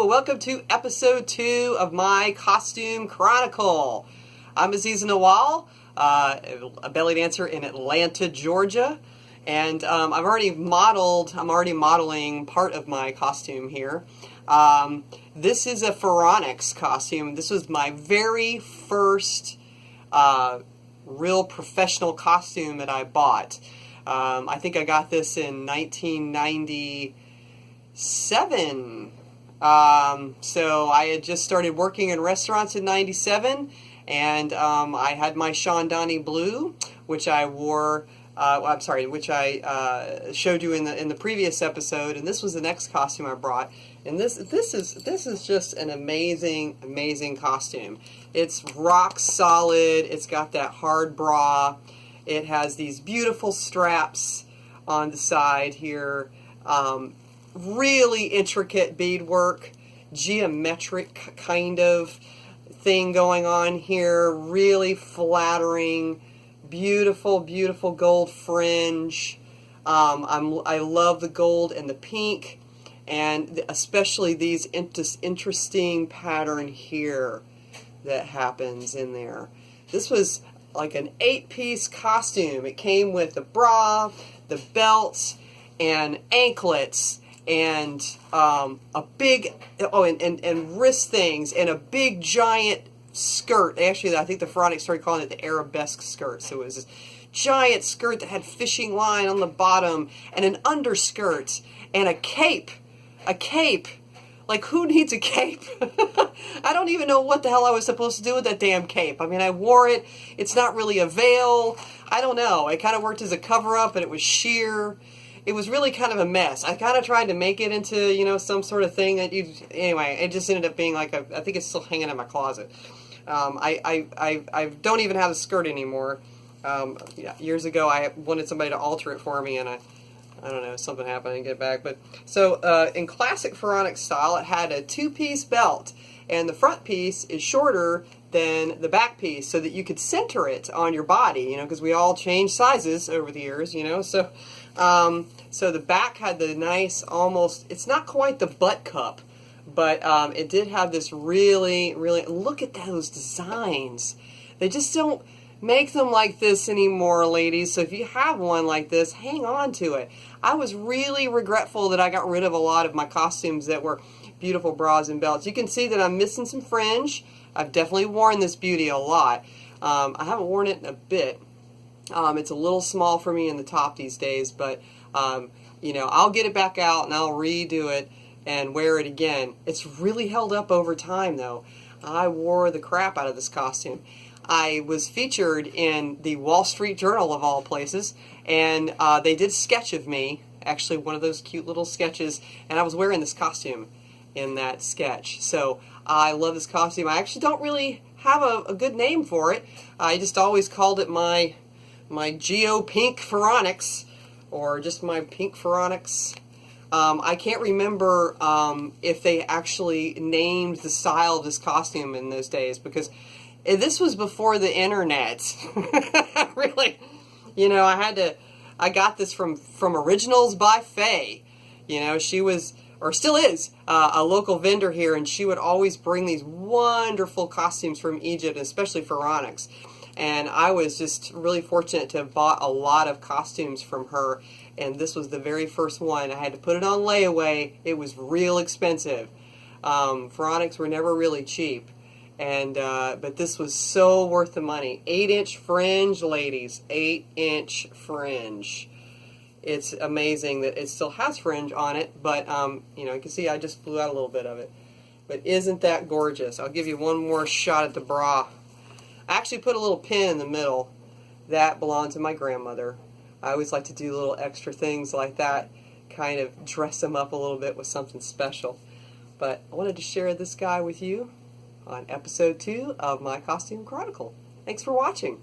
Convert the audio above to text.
welcome to episode 2 of my Costume Chronicle. I'm Aziza Nawal, a belly dancer in Atlanta, Georgia, and I'm already modeling part of my costume here. This is a Pharaonics costume. This was my very first real professional costume that I bought. I think I got this in 1997. So I had just started working in restaurants in 97, and I had my Sean Donnie blue, which I wore, which I showed you in the previous episode, and this was the next costume I brought. And this is just an amazing costume. It's rock solid. It's got that hard bra. It has these beautiful straps on the side here. Really intricate beadwork, geometric kind of thing going on here. Really flattering, beautiful gold fringe. I love the gold and the pink, and especially these interesting pattern here that happens in there. This was like an 8-piece costume. It came with the bra, the belt, and anklets, and a big, and wrist things, and a big giant skirt. Actually, I think the Pharaonics started calling it the arabesque skirt. So it was this giant skirt that had fishing line on the bottom, and an underskirt, and a cape. A cape. Like, who needs a cape? I don't even know what the hell I was supposed to do with that damn cape. I mean, I wore it. It's not really a veil. I don't know. It kind of worked as a cover-up, and it was sheer. It was really kind of a mess. I kind of tried to make it into, you know, some sort of thing that you... Anyway, it just ended up being like I think it's still hanging in my closet. I don't even have a skirt anymore. Yeah, years ago, I wanted somebody to alter it for me, and I don't know, something happened, I didn't get it back. But so in classic Pharaonic style, it had a 2-piece belt, and the front piece is shorter than the back piece, so that you could center it on your body, you know, because we all changed sizes over the years, you know. So so the back had the nice, almost, it's not quite the butt cup, but it did have this really, look at those designs. They just don't make them like this anymore, ladies. So if you have one like this, hang on to it. I was really regretful that I got rid of a lot of my costumes that were beautiful bras and belts. You can see that I'm missing some fringe. I've definitely worn this beauty a lot. I haven't worn it in a bit. It's a little small for me in the top these days, but you know, I'll get it back out and I'll redo it and wear it again. It's really held up over time, though. I wore the crap out of this costume. I was featured in the Wall Street Journal, of all places, and they did a sketch of me, actually one of those cute little sketches, and I was wearing this costume in that sketch. So I love this costume. I actually don't really have a good name for it. I just always called it my Geo Pink Pharaonics, or just my Pink Pharaonics. I can't remember if they actually named the style of this costume in those days, because this was before the internet. Really, you know, I got this from Originals by Faye. You know, she was, or still is, a local vendor here, and she would always bring these wonderful costumes from Egypt, especially Pharaonics. And I was just really fortunate to have bought a lot of costumes from her, and this was the very first one. I had to put it on layaway. It was real expensive. Pharaonics were never really cheap. And but this was so worth the money. 8-inch fringe, ladies. 8-inch fringe. It's amazing that it still has fringe on it, but you know, you can see I just blew out a little bit of it. But isn't that gorgeous? I'll give you one more shot at the bra. I actually put a little pin in the middle. That belonged to my grandmother. I always like to do little extra things like that, kind of dress them up a little bit with something special. But I wanted to share this guy with you on episode 2 of my Costume Chronicle. Thanks for watching.